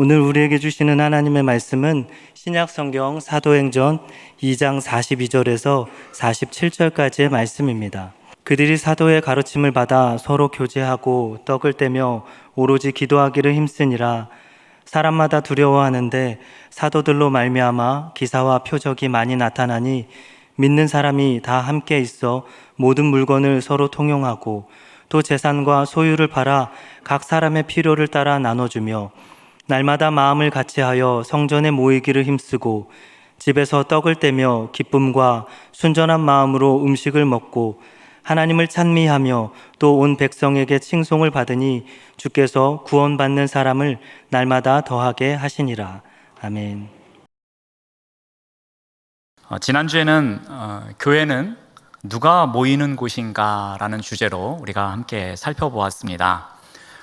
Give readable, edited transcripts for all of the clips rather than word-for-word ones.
오늘 우리에게 주시는 하나님의 말씀은 신약성경 사도행전 2장 42절에서 47절까지의 말씀입니다. 그들이 사도의 가르침을 받아 서로 교제하고 떡을 떼며 오로지 기도하기를 힘쓰니라. 사람마다 두려워하는데 사도들로 말미암아 기사와 표적이 많이 나타나니 믿는 사람이 다 함께 있어 모든 물건을 서로 통용하고 또 재산과 소유를 팔아 각 사람의 필요를 따라 나눠주며 날마다 마음을 같이하여 성전에 모이기를 힘쓰고 집에서 떡을 떼며 기쁨과 순전한 마음으로 음식을 먹고 하나님을 찬미하며 또 온 백성에게 칭송을 받으니 주께서 구원받는 사람을 날마다 더하게 하시니라. 아멘. 지난주에는 교회는 누가 모이는 곳인가라는 주제로 우리가 함께 살펴보았습니다.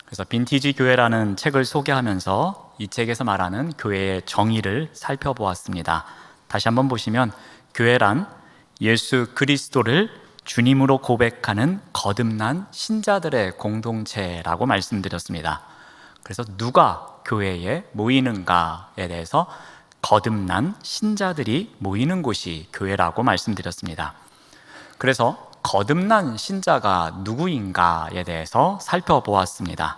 그래서 빈티지 교회라는 책을 소개하면서 이 책에서 말하는 교회의 정의를 살펴보았습니다. 다시 한번 보시면 교회란 예수 그리스도를 주님으로 고백하는 거듭난 신자들의 공동체라고 말씀드렸습니다. 그래서 누가 교회에 모이는가에 대해서 거듭난 신자들이 모이는 곳이 교회라고 말씀드렸습니다. 그래서 거듭난 신자가 누구인가에 대해서 살펴보았습니다.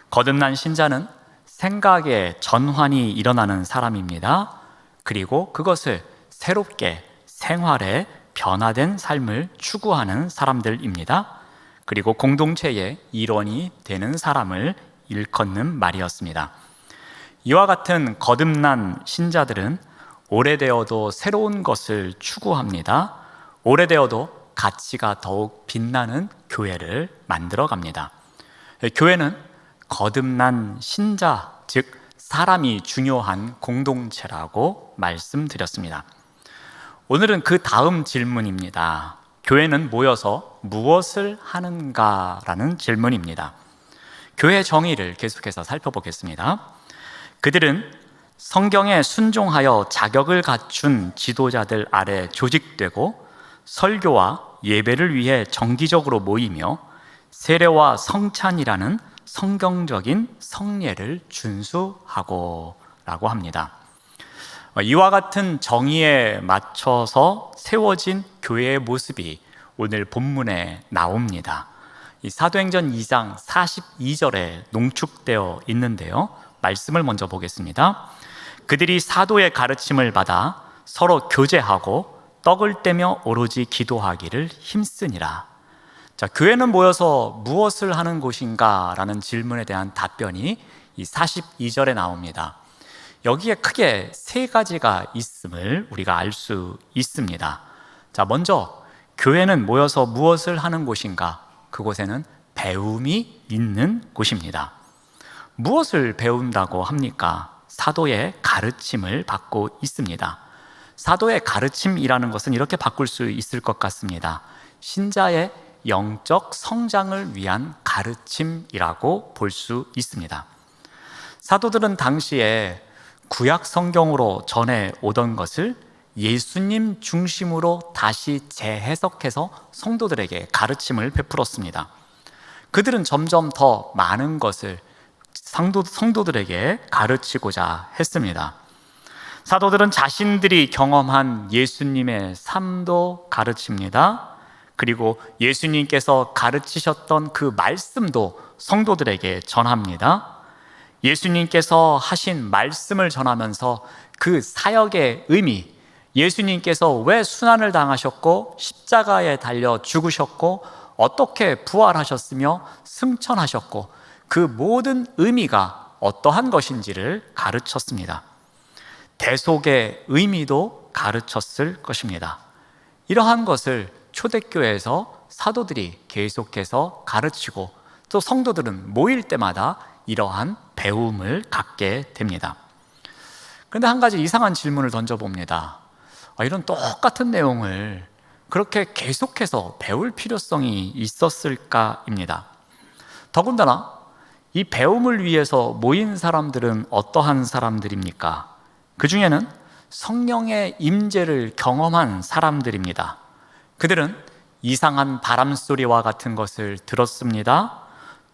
거듭난 신자는 생각의 전환이 일어나는 사람입니다. 그리고 그것을 새롭게 생활에 변화된 삶을 추구하는 사람들입니다. 그리고 공동체의 일원이 되는 사람을 일컫는 말이었습니다. 이와 같은 거듭난 신자들은 오래되어도 새로운 것을 추구합니다. 오래되어도 가치가 더욱 빛나는 교회를 만들어 갑니다. 교회는 거듭난 신자, 즉 사람이 중요한 공동체라고 말씀드렸습니다. 오늘은 그 다음 질문입니다. 교회는 모여서 무엇을 하는가라는 질문입니다. 교회 정의를 계속해서 살펴보겠습니다. 그들은 성경에 순종하여 자격을 갖춘 지도자들 아래 조직되고 설교와 예배를 위해 정기적으로 모이며 세례와 성찬이라는 성경적인 성례를 준수하고 라고 합니다. 이와 같은 정의에 맞춰서 세워진 교회의 모습이 오늘 본문에 나옵니다. 이 사도행전 2장 42절에 농축되어 있는데요. 말씀을 먼저 보겠습니다. 그들이 사도의 가르침을 받아 서로 교제하고 떡을 떼며 오로지 기도하기를 힘쓰니라. 자, 교회는 모여서 무엇을 하는 곳인가? 라는 질문에 대한 답변이 이 42절에 나옵니다. 여기에 크게 세 가지가 있음을 우리가 알 수 있습니다. 자, 먼저 교회는 모여서 무엇을 하는 곳인가? 그곳에는 배움이 있는 곳입니다. 무엇을 배운다고 합니까? 사도의 가르침을 받고 있습니다. 사도의 가르침이라는 것은 이렇게 바꿀 수 있을 것 같습니다. 신자의 영적 성장을 위한 가르침이라고 볼 수 있습니다. 사도들은 당시에 구약 성경으로 전해 오던 것을 예수님 중심으로 다시 재해석해서 성도들에게 가르침을 베풀었습니다. 그들은 점점 더 많은 것을 성도들에게 가르치고자 했습니다. 사도들은 자신들이 경험한 예수님의 삶도 가르칩니다. 그리고 예수님께서 가르치셨던 그 말씀도 성도들에게 전합니다. 예수님께서 하신 말씀을 전하면서 그 사역의 의미, 예수님께서 왜 순환을 당하셨고 십자가에 달려 죽으셨고 어떻게 부활하셨으며 승천하셨고 그 모든 의미가 어떠한 것인지를 가르쳤습니다. 대속의 의미도 가르쳤을 것입니다. 이러한 것을 초대교회에서 사도들이 계속해서 가르치고 또 성도들은 모일 때마다 이러한 배움을 갖게 됩니다. 그런데 한 가지 이상한 질문을 던져봅니다. 이런 똑같은 내용을 그렇게 계속해서 배울 필요성이 있었을까입니다. 더군다나 이 배움을 위해서 모인 사람들은 어떠한 사람들입니까? 그 중에는 성령의 임재를 경험한 사람들입니다. 그들은 이상한 바람소리와 같은 것을 들었습니다.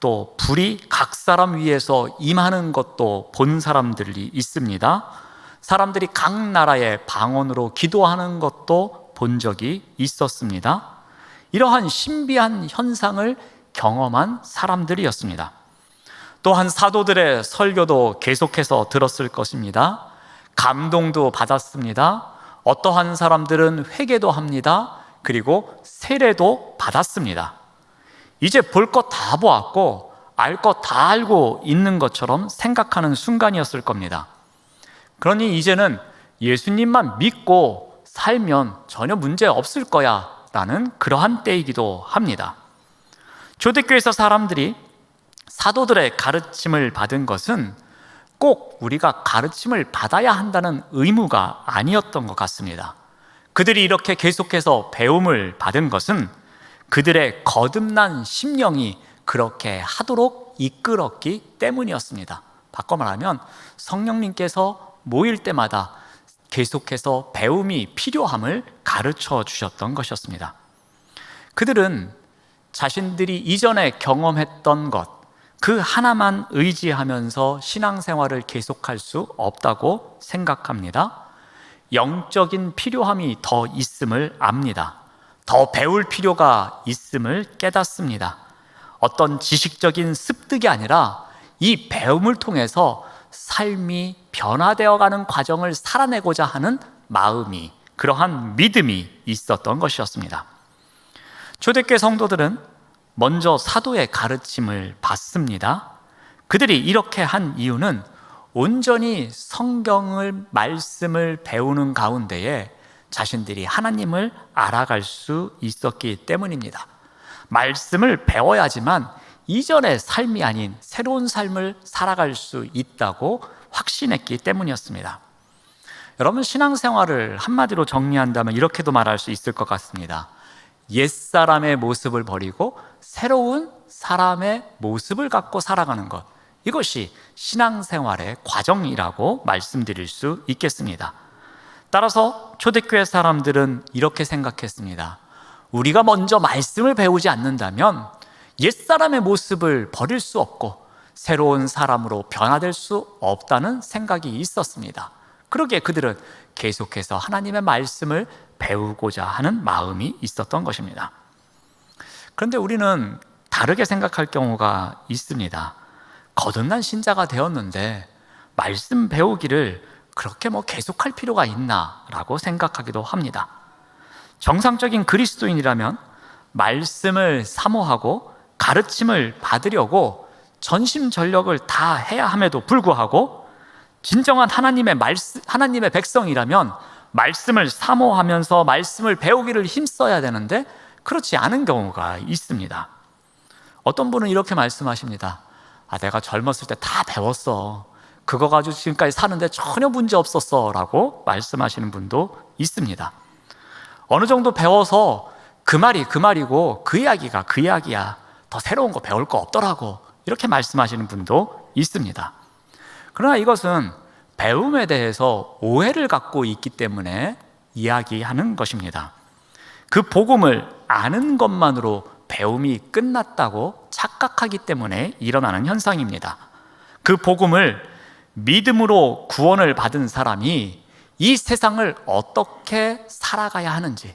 또 불이 각 사람 위에서 임하는 것도 본 사람들이 있습니다. 사람들이 각 나라의 방언으로 기도하는 것도 본 적이 있었습니다. 이러한 신비한 현상을 경험한 사람들이었습니다. 또한 사도들의 설교도 계속해서 들었을 것입니다. 감동도 받았습니다. 어떠한 사람들은 회개도 합니다. 그리고 세례도 받았습니다. 이제 볼 것 다 보았고 알 것 다 알고 있는 것처럼 생각하는 순간이었을 겁니다. 그러니 이제는 예수님만 믿고 살면 전혀 문제 없을 거야 라는 그러한 때이기도 합니다. 초대교회에서 사람들이 사도들의 가르침을 받은 것은 꼭 우리가 가르침을 받아야 한다는 의무가 아니었던 것 같습니다. 그들이 이렇게 계속해서 배움을 받은 것은 그들의 거듭난 심령이 그렇게 하도록 이끌었기 때문이었습니다. 바꿔 말하면 성령님께서 모일 때마다 계속해서 배움이 필요함을 가르쳐 주셨던 것이었습니다. 그들은 자신들이 이전에 경험했던 것, 그 하나만 의지하면서 신앙생활을 계속할 수 없다고 생각합니다. 영적인 필요함이 더 있음을 압니다. 더 배울 필요가 있음을 깨닫습니다. 어떤 지식적인 습득이 아니라 이 배움을 통해서 삶이 변화되어가는 과정을 살아내고자 하는 마음이, 그러한 믿음이 있었던 것이었습니다. 초대교회 성도들은 먼저 사도의 가르침을 받습니다. 그들이 이렇게 한 이유는 온전히 성경을, 말씀을 배우는 가운데에 자신들이 하나님을 알아갈 수 있었기 때문입니다. 말씀을 배워야지만 이전의 삶이 아닌 새로운 삶을 살아갈 수 있다고 확신했기 때문이었습니다. 여러분, 신앙생활을 한마디로 정리한다면 이렇게도 말할 수 있을 것 같습니다. 옛사람의 모습을 버리고 새로운 사람의 모습을 갖고 살아가는 것, 이것이 신앙생활의 과정이라고 말씀드릴 수 있겠습니다. 따라서 초대교회 사람들은 이렇게 생각했습니다. 우리가 먼저 말씀을 배우지 않는다면 옛사람의 모습을 버릴 수 없고 새로운 사람으로 변화될 수 없다는 생각이 있었습니다. 그러기에 그들은 계속해서 하나님의 말씀을 배우고자 하는 마음이 있었던 것입니다. 그런데 우리는 다르게 생각할 경우가 있습니다. 거듭난 신자가 되었는데 말씀 배우기를 그렇게 계속할 필요가 있나 라고 생각하기도 합니다. 정상적인 그리스도인이라면 말씀을 사모하고 가르침을 받으려고 전심전력을 다 해야 함에도 불구하고 진정한 하나님의 백성이라면 말씀을 사모하면서 말씀을 배우기를 힘써야 되는데 그렇지 않은 경우가 있습니다. 어떤 분은 이렇게 말씀하십니다. 내가 젊었을 때 다 배웠어. 그거 가지고 지금까지 사는데 전혀 문제 없었어 라고 말씀하시는 분도 있습니다. 어느 정도 배워서 그 말이 그 말이고 그 이야기가 그 이야기야. 더 새로운 거 배울 거 없더라고. 이렇게 말씀하시는 분도 있습니다. 그러나 이것은 배움에 대해서 오해를 갖고 있기 때문에 이야기하는 것입니다. 그 복음을 아는 것만으로 배움이 끝났다고 착각하기 때문에 일어나는 현상입니다. 그 복음을 믿음으로 구원을 받은 사람이 이 세상을 어떻게 살아가야 하는지,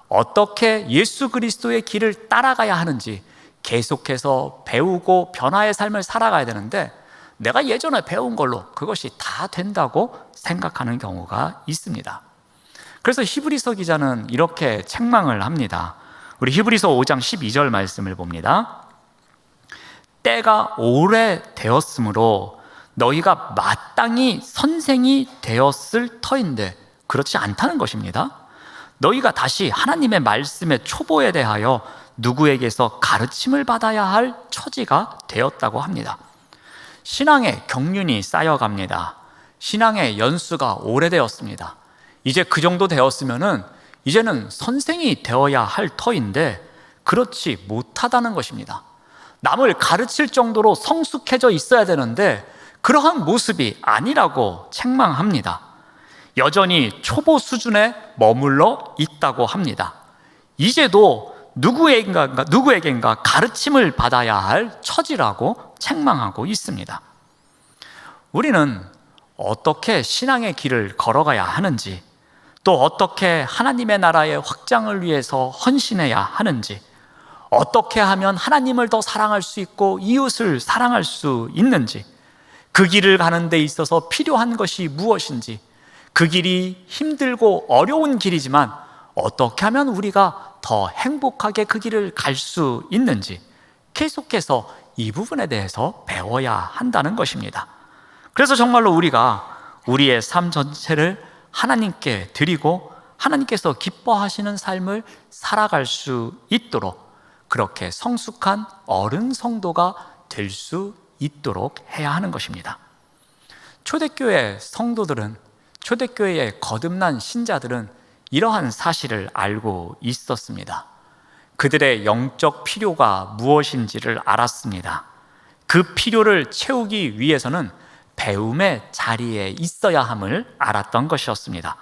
어떻게 예수 그리스도의 길을 따라가야 하는지 계속해서 배우고 변화의 삶을 살아가야 되는데 내가 예전에 배운 걸로 그것이 다 된다고 생각하는 경우가 있습니다. 그래서 히브리서 기자는 이렇게 책망을 합니다. 우리 히브리서 5장 12절 말씀을 봅니다. 때가 오래되었으므로 너희가 마땅히 선생이 되었을 터인데 그렇지 않다는 것입니다. 너희가 다시 하나님의 말씀의 초보에 대하여 누구에게서 가르침을 받아야 할 처지가 되었다고 합니다. 신앙의 경륜이 쌓여갑니다. 신앙의 연수가 오래되었습니다. 이제 그 정도 되었으면은 이제는 선생이 되어야 할 터인데 그렇지 못하다는 것입니다. 남을 가르칠 정도로 성숙해져 있어야 되는데 그러한 모습이 아니라고 책망합니다. 여전히 초보 수준에 머물러 있다고 합니다. 이제도 누구에겐가 가르침을 받아야 할 처지라고 책망하고 있습니다. 우리는 어떻게 신앙의 길을 걸어가야 하는지, 또 어떻게 하나님의 나라의 확장을 위해서 헌신해야 하는지, 어떻게 하면 하나님을 더 사랑할 수 있고 이웃을 사랑할 수 있는지, 그 길을 가는 데 있어서 필요한 것이 무엇인지, 그 길이 힘들고 어려운 길이지만 어떻게 하면 우리가 더 행복하게 그 길을 갈 수 있는지 계속해서 이 부분에 대해서 배워야 한다는 것입니다. 그래서 정말로 우리가 우리의 삶 전체를 하나님께 드리고 하나님께서 기뻐하시는 삶을 살아갈 수 있도록, 그렇게 성숙한 어른 성도가 될 수 있도록 해야 하는 것입니다. 초대교회 성도들은, 초대교회의 거듭난 신자들은 이러한 사실을 알고 있었습니다. 그들의 영적 필요가 무엇인지를 알았습니다. 그 필요를 채우기 위해서는 배움의 자리에 있어야 함을 알았던 것이었습니다.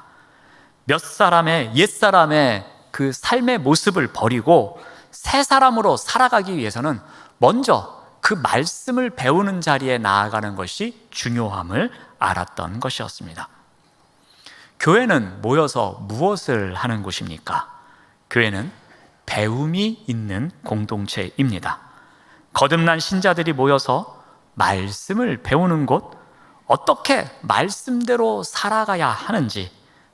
옛사람의 그 삶의 모습을 버리고 새 사람으로 살아가기 위해서는 먼저 그 말씀을 배우는 자리에 나아가는 것이 중요함을 알았던 것이었습니다. 교회는 모여서 무엇을 하는 곳입니까? 교회는 배움이 있는 공동체입니다. 거듭난 신자들이 모여서 말씀을 배우는 곳, 어떻게 말씀대로 살아가야 하는지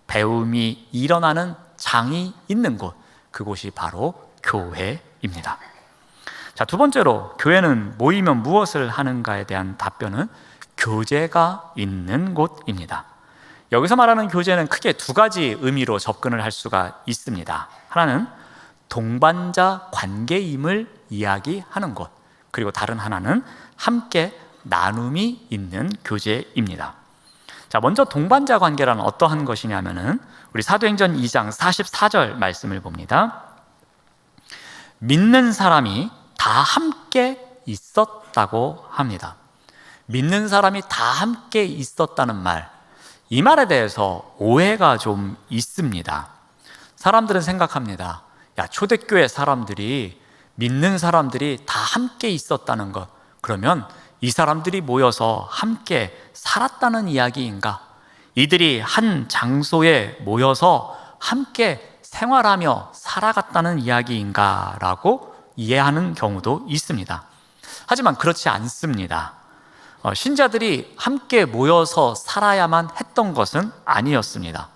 배움이 일어나는 장이 있는 곳, 그곳이 바로 교회입니다. 자, 두 번째로 교회는 모이면 무엇을 하는가에 대한 답변은 교제가 있는 곳입니다. 여기서 말하는 교제는 크게 두 가지 의미로 접근을 할 수가 있습니다. 하나는 동반자 관계임을 이야기하는 곳, 그리고 다른 하나는 함께 나눔이 있는 교제입니다. 자, 먼저 동반자 관계란 어떠한 것이냐면은 우리 사도행전 2장 44절 말씀을 봅니다. 믿는 사람이 다 함께 있었다고 합니다. 믿는 사람이 다 함께 있었다는 말, 이 말에 대해서 오해가 좀 있습니다. 사람들은 생각합니다. 야, 초대교회 사람들이, 믿는 사람들이 다 함께 있었다는 것, 그러면 이 사람들이 모여서 함께 살았다는 이야기인가? 이들이 한 장소에 모여서 함께 생활하며 살아갔다는 이야기인가? 라고 이해하는 경우도 있습니다. 하지만 그렇지 않습니다. 신자들이 함께 모여서 살아야만 했던 것은 아니었습니다.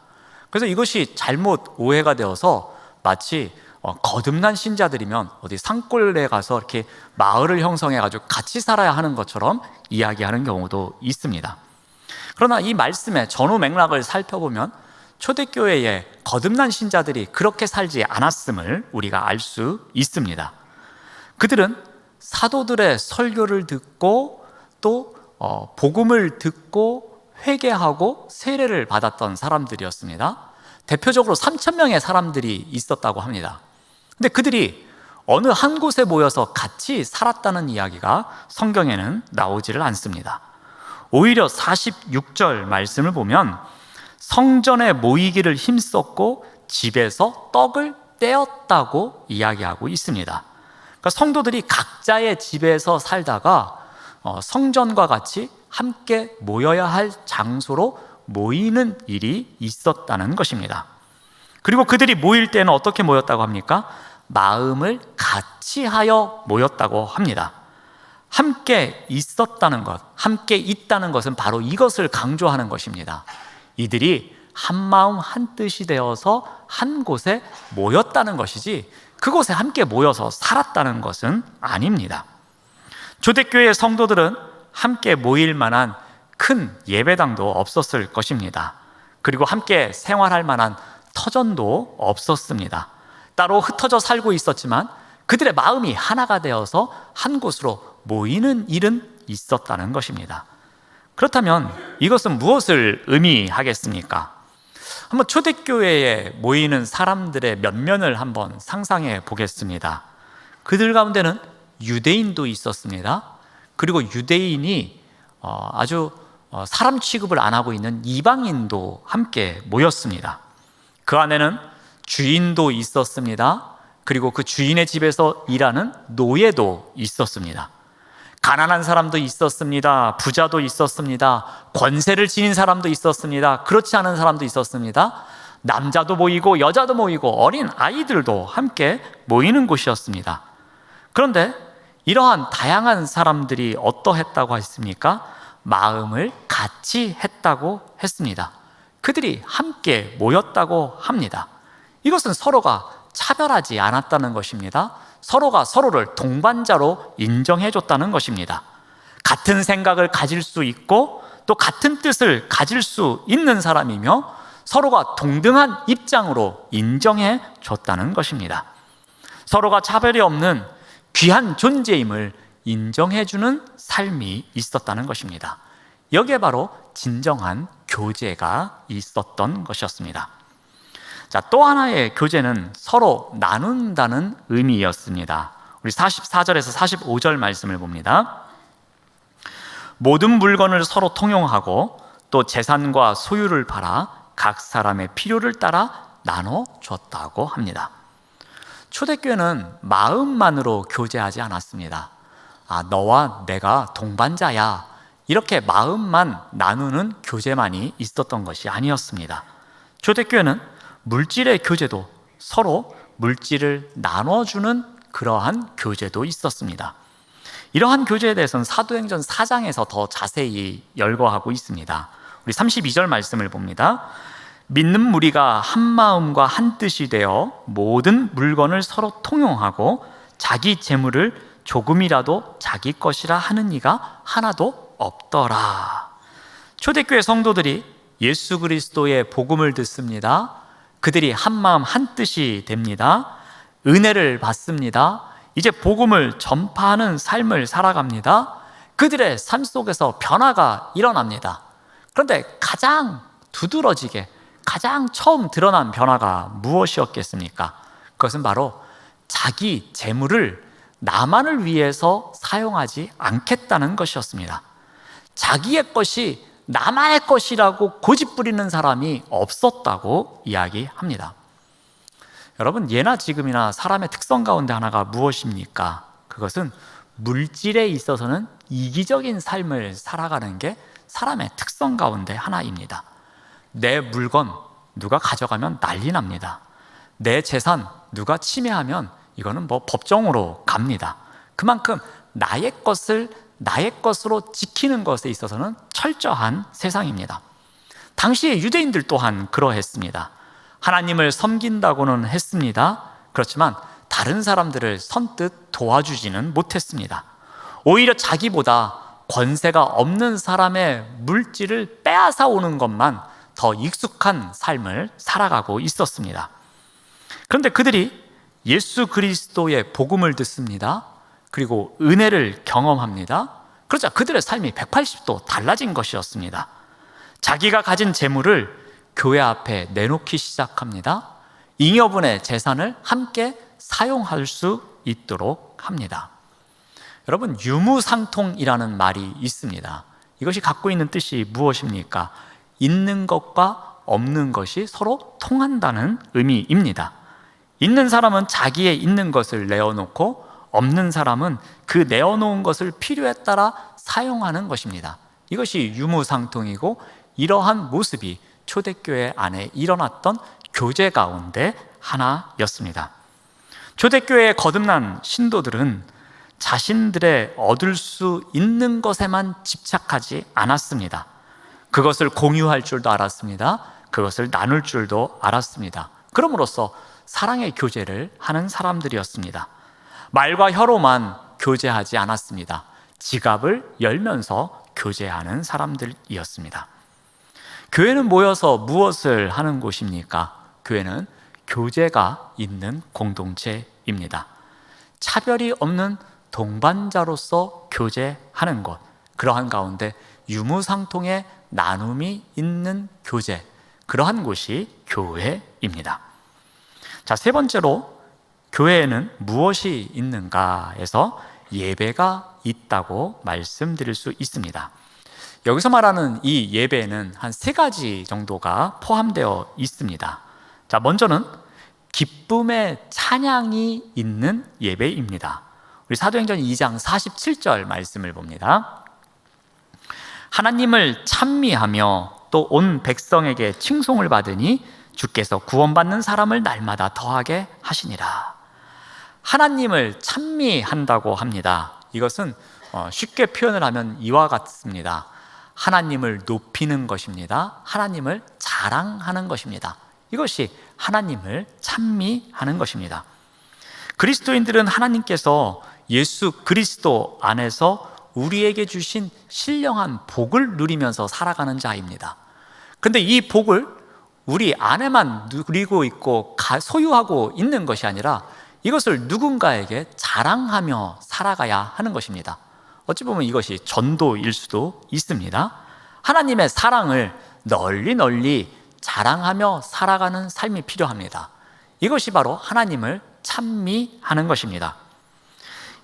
그래서 이것이 잘못 오해가 되어서 마치 거듭난 신자들이면 어디 산골에 가서 이렇게 마을을 형성해가지고 같이 살아야 하는 것처럼 이야기하는 경우도 있습니다. 그러나 이 말씀의 전후 맥락을 살펴보면 초대교회의 거듭난 신자들이 그렇게 살지 않았음을 우리가 알 수 있습니다. 그들은 사도들의 설교를 듣고 또 복음을 듣고 회개하고 세례를 받았던 사람들이었습니다. 대표적으로 3,000명의 사람들이 있었다고 합니다. 근데 그들이 어느 한 곳에 모여서 같이 살았다는 이야기가 성경에는 나오지를 않습니다. 오히려 46절 말씀을 보면 성전에 모이기를 힘썼고 집에서 떡을 떼었다고 이야기하고 있습니다. 그러니까 성도들이 각자의 집에서 살다가 성전과 같이 함께 모여야 할 장소로 모이는 일이 있었다는 것입니다. 그리고 그들이 모일 때는 어떻게 모였다고 합니까? 마음을 같이 하여 모였다고 합니다. 함께 있었다는 것, 함께 있다는 것은 바로 이것을 강조하는 것입니다. 이들이 한 마음 한 뜻이 되어서 한 곳에 모였다는 것이지 그곳에 함께 모여서 살았다는 것은 아닙니다. 초대교회의 성도들은 함께 모일 만한 큰 예배당도 없었을 것입니다. 그리고 함께 생활할 만한 터전도 없었습니다. 따로 흩어져 살고 있었지만 그들의 마음이 하나가 되어서 한 곳으로 모이는 일은 있었다는 것입니다. 그렇다면 이것은 무엇을 의미하겠습니까? 한번 초대교회에 모이는 사람들의 면면을 한번 상상해 보겠습니다. 그들 가운데는 유대인도 있었습니다. 그리고 유대인이 아주 사람 취급을 안 하고 있는 이방인도 함께 모였습니다. 그 안에는 주인도 있었습니다. 그리고 그 주인의 집에서 일하는 노예도 있었습니다. 가난한 사람도 있었습니다. 부자도 있었습니다. 권세를 지닌 사람도 있었습니다. 그렇지 않은 사람도 있었습니다. 남자도 모이고 여자도 모이고 어린 아이들도 함께 모이는 곳이었습니다. 그런데 이러한 다양한 사람들이 어떠했다고 했습니까? 마음을 같이 했다고 했습니다. 그들이 함께 모였다고 합니다. 이것은 서로가 차별하지 않았다는 것입니다. 서로가 서로를 동반자로 인정해 줬다는 것입니다. 같은 생각을 가질 수 있고 또 같은 뜻을 가질 수 있는 사람이며 서로가 동등한 입장으로 인정해 줬다는 것입니다. 서로가 차별이 없는 귀한 존재임을 인정해 주는 삶이 있었다는 것입니다. 여기에 바로 진정한 교제가 있었던 것이었습니다. 자, 또 하나의 교제는 서로 나눈다는 의미였습니다. 우리 44절에서 45절 말씀을 봅니다. 모든 물건을 서로 통용하고 또 재산과 소유를 팔아 각 사람의 필요를 따라 나눠 줬다고 합니다. 초대교회는 마음만으로 교제하지 않았습니다. 너와 내가 동반자야, 이렇게 마음만 나누는 교제만이 있었던 것이 아니었습니다. 초대교회는 물질의 교제도, 서로 물질을 나눠주는 그러한 교제도 있었습니다. 이러한 교제에 대해서는 사도행전 4장에서 더 자세히 열거하고 있습니다. 우리 32절 말씀을 봅니다. 믿는 무리가 한 마음과 한 뜻이 되어 모든 물건을 서로 통용하고 자기 재물을 조금이라도 자기 것이라 하는 이가 하나도 없더라. 초대교회 성도들이 예수 그리스도의 복음을 듣습니다. 그들이 한 마음 한 뜻이 됩니다. 은혜를 받습니다. 이제 복음을 전파하는 삶을 살아갑니다. 그들의 삶 속에서 변화가 일어납니다. 그런데 가장 두드러지게 가장 처음 드러난 변화가 무엇이었겠습니까? 그것은 바로 자기 재물을 나만을 위해서 사용하지 않겠다는 것이었습니다. 자기의 것이 나만의 것이라고 고집부리는 사람이 없었다고 이야기합니다. 여러분, 예나 지금이나 사람의 특성 가운데 하나가 무엇입니까? 그것은 물질에 있어서는 이기적인 삶을 살아가는 게 사람의 특성 가운데 하나입니다. 내 물건 누가 가져가면 난리 납니다. 내 재산 누가 침해하면 이거는 법정으로 갑니다. 그만큼 나의 것을 나의 것으로 지키는 것에 있어서는 철저한 세상입니다. 당시의 유대인들 또한 그러했습니다. 하나님을 섬긴다고는 했습니다. 그렇지만 다른 사람들을 선뜻 도와주지는 못했습니다. 오히려 자기보다 권세가 없는 사람의 물질을 빼앗아 오는 것만 더 익숙한 삶을 살아가고 있었습니다. 그런데 그들이 예수 그리스도의 복음을 듣습니다. 그리고 은혜를 경험합니다. 그러자 그들의 삶이 180도 달라진 것이었습니다. 자기가 가진 재물을 교회 앞에 내놓기 시작합니다. 잉여분의 재산을 함께 사용할 수 있도록 합니다. 여러분, 유무상통이라는 말이 있습니다. 이것이 갖고 있는 뜻이 무엇입니까? 있는 것과 없는 것이 서로 통한다는 의미입니다. 있는 사람은 자기의 있는 것을 내어놓고 없는 사람은 그 내어놓은 것을 필요에 따라 사용하는 것입니다. 이것이 유무상통이고 이러한 모습이 초대교회 안에 일어났던 교제 가운데 하나였습니다. 초대교회에 거듭난 신도들은 자신들의 얻을 수 있는 것에만 집착하지 않았습니다. 그것을 공유할 줄도 알았습니다. 그것을 나눌 줄도 알았습니다. 그럼으로써 사랑의 교제를 하는 사람들이었습니다. 말과 혀로만 교제하지 않았습니다. 지갑을 열면서 교제하는 사람들이었습니다. 교회는 모여서 무엇을 하는 곳입니까? 교회는 교제가 있는 공동체입니다. 차별이 없는 동반자로서 교제하는 것, 그러한 가운데 유무상통의 나눔이 있는 교제, 그러한 곳이 교회입니다. 자, 세 번째로 교회에는 무엇이 있는가에서 예배가 있다고 말씀드릴 수 있습니다. 여기서 말하는 이 예배에는 한 세 가지 정도가 포함되어 있습니다. 자, 먼저는 기쁨의 찬양이 있는 예배입니다. 우리 사도행전 2장 47절 말씀을 봅니다. 하나님을 찬미하며 또 온 백성에게 칭송을 받으니 주께서 구원받는 사람을 날마다 더하게 하시니라. 하나님을 찬미한다고 합니다. 이것은 쉽게 표현을 하면 이와 같습니다. 하나님을 높이는 것입니다. 하나님을 자랑하는 것입니다. 이것이 하나님을 찬미하는 것입니다. 그리스도인들은 하나님께서 예수 그리스도 안에서 우리에게 주신 신령한 복을 누리면서 살아가는 자입니다. 그런데 이 복을 우리 안에만 누리고 있고 소유하고 있는 것이 아니라 이것을 누군가에게 자랑하며 살아가야 하는 것입니다. 어찌 보면 이것이 전도일 수도 있습니다. 하나님의 사랑을 널리 자랑하며 살아가는 삶이 필요합니다. 이것이 바로 하나님을 찬미하는 것입니다.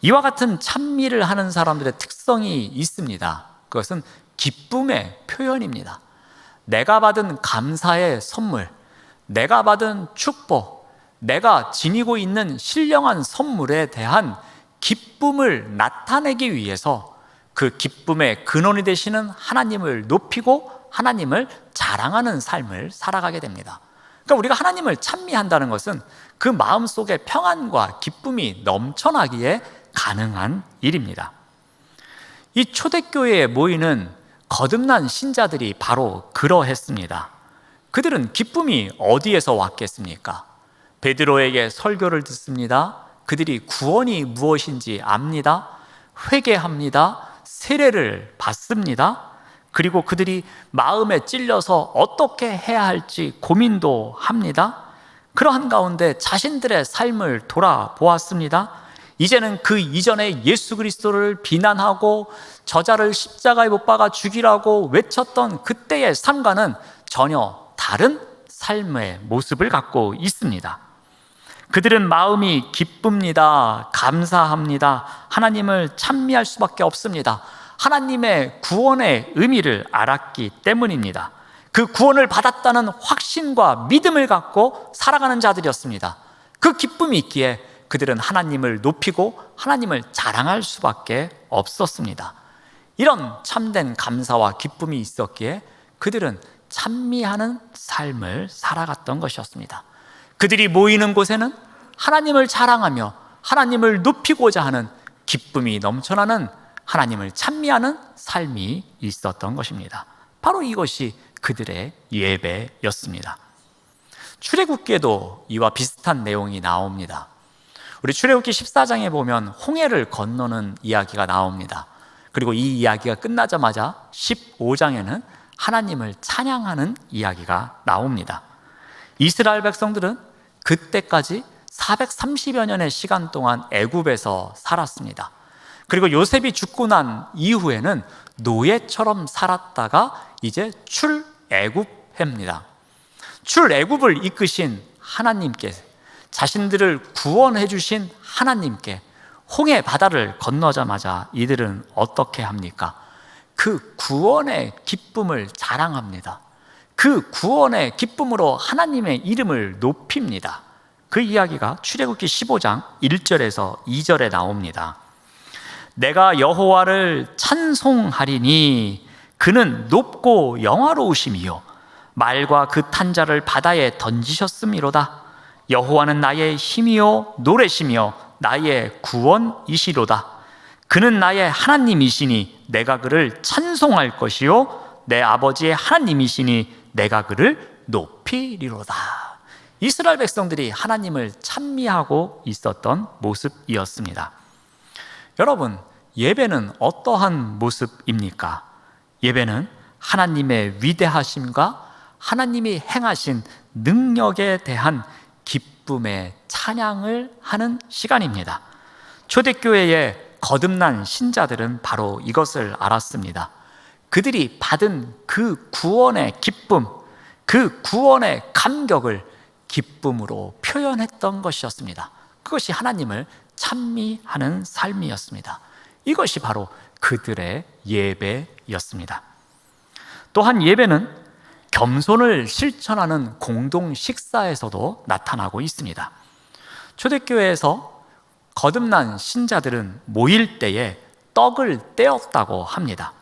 이와 같은 찬미를 하는 사람들의 특성이 있습니다. 그것은 기쁨의 표현입니다. 내가 받은 감사의 선물, 내가 받은 축복, 내가 지니고 있는 신령한 선물에 대한 기쁨을 나타내기 위해서 그 기쁨의 근원이 되시는 하나님을 높이고 하나님을 자랑하는 삶을 살아가게 됩니다. 그러니까 우리가 하나님을 찬미한다는 것은 그 마음속에 평안과 기쁨이 넘쳐나기에 가능한 일입니다. 이 초대교회에 모이는 거듭난 신자들이 바로 그러했습니다. 그들은 기쁨이 어디에서 왔겠습니까? 베드로에게 설교를 듣습니다. 그들이 구원이 무엇인지 압니다. 회개합니다. 세례를 받습니다. 그리고 그들이 마음에 찔려서 어떻게 해야 할지 고민도 합니다. 그러한 가운데 자신들의 삶을 돌아보았습니다. 이제는 그 이전에 예수 그리스도를 비난하고 저자를 십자가에 못 박아 죽이라고 외쳤던 그때의 삶과는 전혀 다른 삶의 모습을 갖고 있습니다. 그들은 마음이 기쁩니다. 감사합니다. 하나님을 찬미할 수밖에 없습니다. 하나님의 구원의 의미를 알았기 때문입니다. 그 구원을 받았다는 확신과 믿음을 갖고 살아가는 자들이었습니다. 그 기쁨이 있기에 그들은 하나님을 높이고 하나님을 자랑할 수밖에 없었습니다. 이런 참된 감사와 기쁨이 있었기에 그들은 찬미하는 삶을 살아갔던 것이었습니다. 그들이 모이는 곳에는 하나님을 자랑하며 하나님을 높이고자 하는 기쁨이 넘쳐나는 하나님을 찬미하는 삶이 있었던 것입니다. 바로 이것이 그들의 예배였습니다. 출애굽기에도 이와 비슷한 내용이 나옵니다. 우리 출애굽기 14장에 보면 홍해를 건너는 이야기가 나옵니다. 그리고 이 이야기가 끝나자마자 15장에는 하나님을 찬양하는 이야기가 나옵니다. 이스라엘 백성들은 그때까지 430여 년의 시간 동안 애굽에서 살았습니다. 그리고 요셉이 죽고 난 이후에는 노예처럼 살았다가 이제 출애굽합니다. 출애굽을 이끄신 하나님께, 자신들을 구원해 주신 하나님께 홍해 바다를 건너자마자 이들은 어떻게 합니까? 그 구원의 기쁨을 자랑합니다. 그 구원의 기쁨으로 하나님의 이름을 높입니다. 그 이야기가 출애굽기 15장 1절에서 2절에 나옵니다. 내가 여호와를 찬송하리니 그는 높고 영화로우심이요 말과 그 탄자를 바다에 던지셨음이로다. 여호와는 나의 힘이요 노래시며 나의 구원이시로다. 그는 나의 하나님이시니 내가 그를 찬송할 것이요 내 아버지의 하나님이시니 내가 그를 높이리로다. 이스라엘 백성들이 하나님을 찬미하고 있었던 모습이었습니다. 여러분, 예배는 어떠한 모습입니까? 예배는 하나님의 위대하심과 하나님이 행하신 능력에 대한 기쁨의 찬양을 하는 시간입니다. 초대교회의 거듭난 신자들은 바로 이것을 알았습니다. 그들이 받은 그 구원의 기쁨, 그 구원의 감격을 기쁨으로 표현했던 것이었습니다. 그것이 하나님을 찬미하는 삶이었습니다. 이것이 바로 그들의 예배였습니다. 또한 예배는 겸손을 실천하는 공동 식사에서도 나타나고 있습니다. 초대교회에서 거듭난 신자들은 모일 때에 떡을 떼었다고 합니다.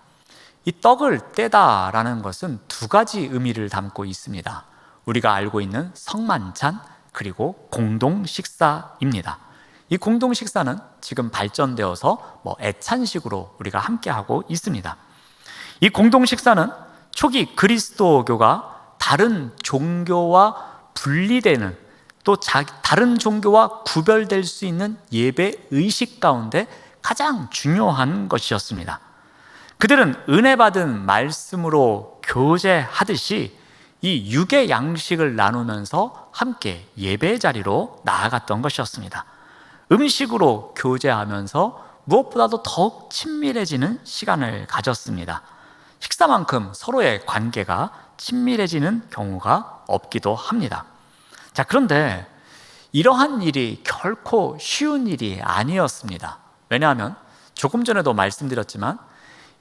이 떡을 떼다라는 것은 두 가지 의미를 담고 있습니다. 우리가 알고 있는 성만찬 그리고 공동 식사입니다. 이 공동 식사는 지금 발전되어서 애찬식으로 우리가 함께 하고 있습니다. 이 공동 식사는 초기 그리스도교가 다른 종교와 분리되는 또 다른 종교와 구별될 수 있는 예배 의식 가운데 가장 중요한 것이었습니다. 그들은 은혜 받은 말씀으로 교제하듯이 이 육의 양식을 나누면서 함께 예배 자리로 나아갔던 것이었습니다. 음식으로 교제하면서 무엇보다도 더욱 친밀해지는 시간을 가졌습니다. 식사만큼 서로의 관계가 친밀해지는 경우가 없기도 합니다. 자, 그런데 이러한 일이 결코 쉬운 일이 아니었습니다. 왜냐하면 조금 전에도 말씀드렸지만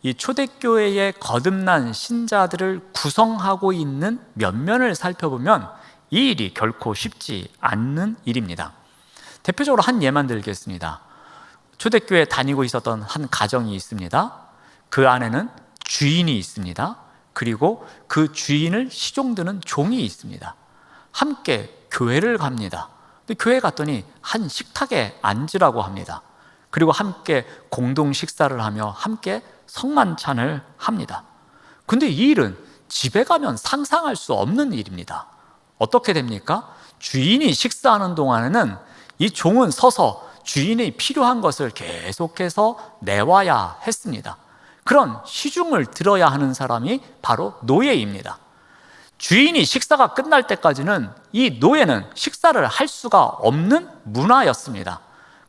이 초대교회의 거듭난 신자들을 구성하고 있는 면면을 살펴보면 이 일이 결코 쉽지 않는 일입니다. 대표적으로 한 예만 들겠습니다. 초대교회에 다니고 있었던 한 가정이 있습니다. 그 안에는 주인이 있습니다. 그리고 그 주인을 시종드는 종이 있습니다. 함께 교회를 갑니다. 근데 교회 갔더니 한 식탁에 앉으라고 합니다. 그리고 함께 공동 식사를 하며 함께 성만찬을 합니다. 근데 이 일은 집에 가면 상상할 수 없는 일입니다. 어떻게 됩니까? 주인이 식사하는 동안에는 이 종은 서서 주인이 필요한 것을 계속해서 내와야 했습니다. 그런 시중을 들어야 하는 사람이 바로 노예입니다. 주인이 식사가 끝날 때까지는 이 노예는 식사를 할 수가 없는 문화였습니다.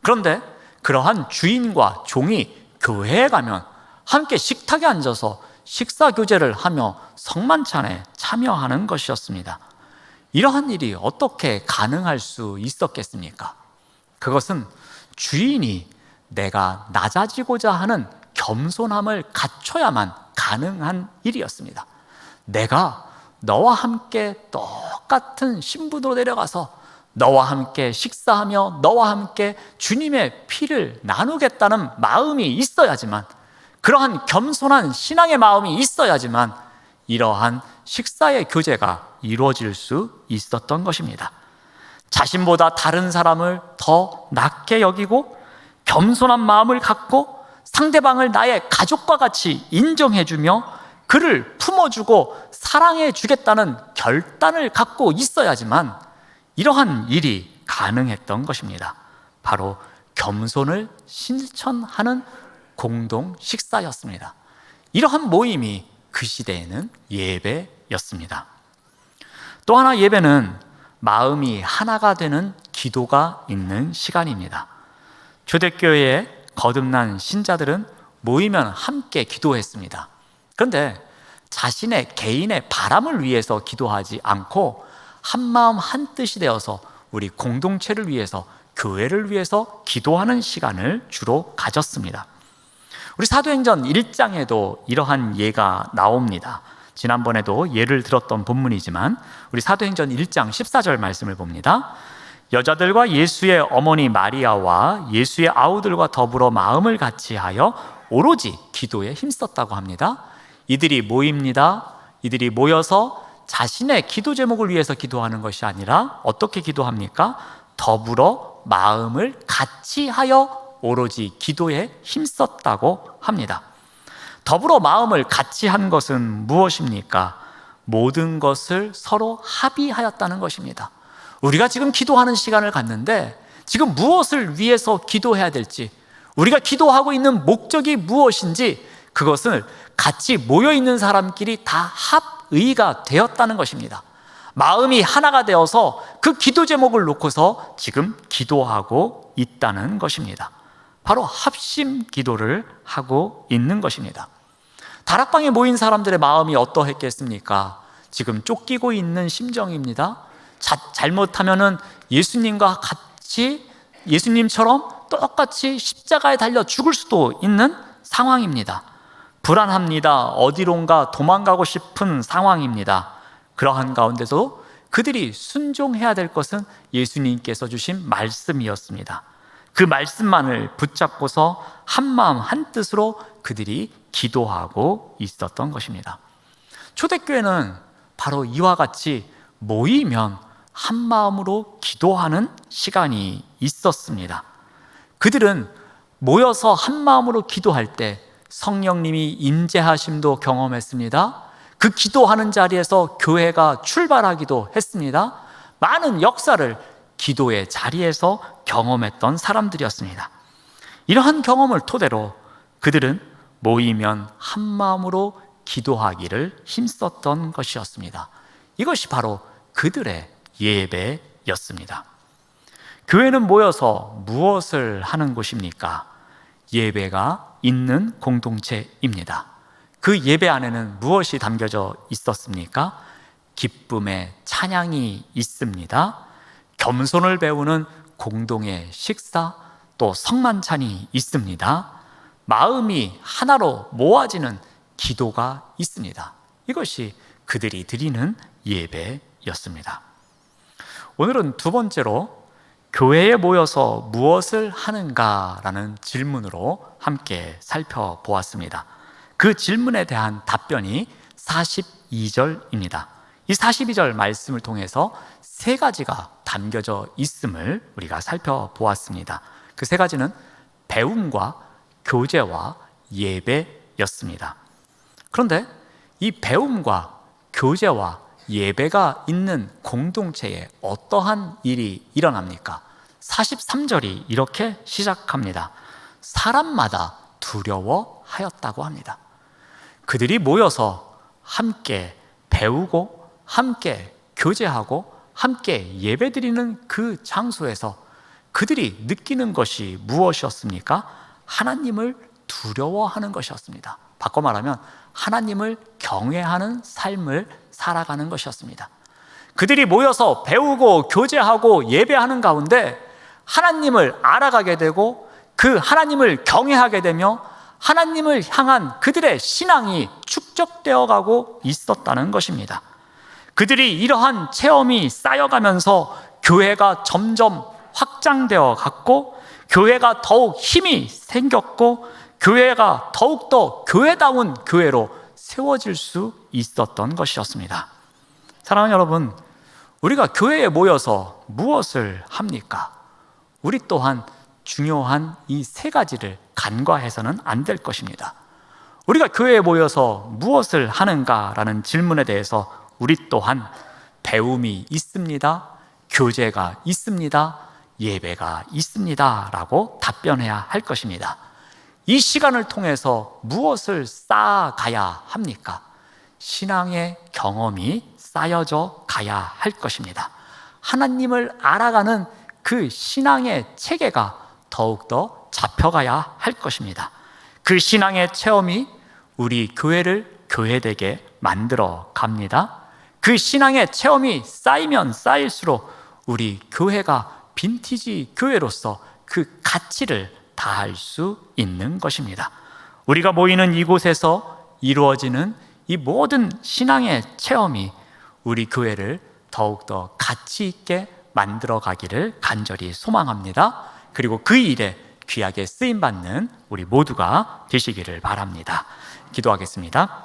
그런데 그러한 주인과 종이 교회에 가면 함께 식탁에 앉아서 식사 교제를 하며 성만찬에 참여하는 것이었습니다. 이러한 일이 어떻게 가능할 수 있었겠습니까? 그것은 주인이 내가 낮아지고자 하는 겸손함을 갖춰야만 가능한 일이었습니다. 내가 너와 함께 똑같은 신분으로 내려가서 너와 함께 식사하며 너와 함께 주님의 피를 나누겠다는 마음이 있어야지만, 그러한 겸손한 신앙의 마음이 있어야지만 이러한 식사의 교제가 이루어질 수 있었던 것입니다. 자신보다 다른 사람을 더 낮게 여기고 겸손한 마음을 갖고 상대방을 나의 가족과 같이 인정해주며 그를 품어주고 사랑해주겠다는 결단을 갖고 있어야지만 이러한 일이 가능했던 것입니다. 바로 겸손을 실천하는 공동 식사였습니다. 이러한 모임이 그 시대에는 예배였습니다. 또 하나, 예배는 마음이 하나가 되는 기도가 있는 시간입니다. 초대교회의 거듭난 신자들은 모이면 함께 기도했습니다. 그런데 자신의 개인의 바람을 위해서 기도하지 않고 한마음 한뜻이 되어서 우리 공동체를 위해서, 교회를 위해서 기도하는 시간을 주로 가졌습니다. 우리 사도행전 1장에도 이러한 예가 나옵니다. 지난번에도 예를 들었던 본문이지만 우리 사도행전 1장 14절 말씀을 봅니다. 여자들과 예수의 어머니 마리아와 예수의 아우들과 더불어 마음을 같이하여 오로지 기도에 힘썼다고 합니다. 이들이 모입니다. 이들이 모여서 자신의 기도 제목을 위해서 기도하는 것이 아니라 어떻게 기도합니까? 더불어 마음을 같이하여 오로지 기도에 힘썼다고 합니다. 더불어 마음을 같이 한 것은 무엇입니까? 모든 것을 서로 합의하였다는 것입니다. 우리가 지금 기도하는 시간을 갖는데 지금 무엇을 위해서 기도해야 될지, 우리가 기도하고 있는 목적이 무엇인지, 그것을 같이 모여있는 사람끼리 다 합의가 되었다는 것입니다. 마음이 하나가 되어서 그 기도 제목을 놓고서 지금 기도하고 있다는 것입니다. 바로 합심 기도를 하고 있는 것입니다. 다락방에 모인 사람들의 마음이 어떠했겠습니까? 지금 쫓기고 있는 심정입니다. 잘못하면은 예수님과 같이, 예수님처럼 똑같이 십자가에 달려 죽을 수도 있는 상황입니다. 불안합니다. 어디론가 도망가고 싶은 상황입니다. 그러한 가운데서 그들이 순종해야 될 것은 예수님께서 주신 말씀이었습니다. 그 말씀만을 붙잡고서 한마음 한뜻으로 그들이 기도하고 있었던 것입니다. 초대교회는 바로 이와 같이 모이면 한마음으로 기도하는 시간이 있었습니다. 그들은 모여서 한마음으로 기도할 때 성령님이 임재하심도 경험했습니다. 그 기도하는 자리에서 교회가 출발하기도 했습니다. 많은 역사를 기도의 자리에서 경험했던 사람들이었습니다. 이러한 경험을 토대로 그들은 모이면 한마음으로 기도하기를 힘썼던 것이었습니다. 이것이 바로 그들의 예배였습니다. 교회는 모여서 무엇을 하는 곳입니까? 예배가 있는 공동체입니다. 그 예배 안에는 무엇이 담겨져 있었습니까? 기쁨의 찬양이 있습니다. 겸손을 배우는 공동의 식사, 또 성만찬이 있습니다. 마음이 하나로 모아지는 기도가 있습니다. 이것이 그들이 드리는 예배였습니다. 오늘은 두 번째로 교회에 모여서 무엇을 하는가라는 질문으로 함께 살펴보았습니다. 그 질문에 대한 답변이 42절입니다. 이 42절 말씀을 통해서 세 가지가 담겨져 있음을 우리가 살펴보았습니다. 그 세 가지는 배움과 교제와 예배였습니다. 그런데 이 배움과 교제와 예배가 있는 공동체에 어떠한 일이 일어납니까? 43절이 이렇게 시작합니다. 사람마다 두려워하였다고 합니다. 그들이 모여서 함께 배우고 함께 교제하고 함께 예배드리는 그 장소에서 그들이 느끼는 것이 무엇이었습니까? 하나님을 두려워하는 것이었습니다. 바꿔 말하면 하나님을 경외하는 삶을 살아가는 것이었습니다. 그들이 모여서 배우고 교제하고 예배하는 가운데 하나님을 알아가게 되고 그 하나님을 경외하게 되며 하나님을 향한 그들의 신앙이 축적되어 가고 있었다는 것입니다. 그들이 이러한 체험이 쌓여가면서 교회가 점점 확장되어 갔고 교회가 더욱 힘이 생겼고 교회가 더욱더 교회다운 교회로 세워질 수 있었던 것이었습니다. 사랑하는 여러분, 우리가 교회에 모여서 무엇을 합니까? 우리 또한 중요한 이 세 가지를 간과해서는 안 될 것입니다. 우리가 교회에 모여서 무엇을 하는가라는 질문에 대해서 우리 또한 배움이 있습니다. 교제가 있습니다. 예배가 있습니다. 라고 답변해야 할 것입니다. 이 시간을 통해서 무엇을 쌓아가야 합니까? 신앙의 경험이 쌓여져 가야 할 것입니다. 하나님을 알아가는 그 신앙의 체계가 더욱더 잡혀가야 할 것입니다. 그 신앙의 체험이 우리 교회를 교회되게 만들어 갑니다. 그 신앙의 체험이 쌓이면 쌓일수록 우리 교회가 빈티지 교회로서 그 가치를 다할 수 있는 것입니다. 우리가 모이는 이곳에서 이루어지는 이 모든 신앙의 체험이 우리 교회를 더욱더 가치 있게 만들어 가기를 간절히 소망합니다. 그리고 그 일에 귀하게 쓰임받는 우리 모두가 되시기를 바랍니다. 기도하겠습니다.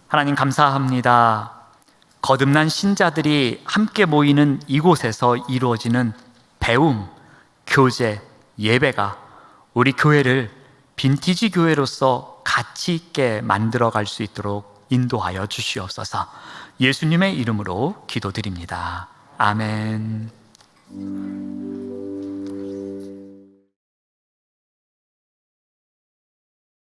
하나님 감사합니다. 거듭난 신자들이 함께 모이는 이곳에서 이루어지는 배움, 교제, 예배가 우리 교회를 빈티지 교회로서 가치 있게 만들어 갈 수 있도록 인도하여 주시옵소서. 예수님의 이름으로 기도드립니다. 아멘.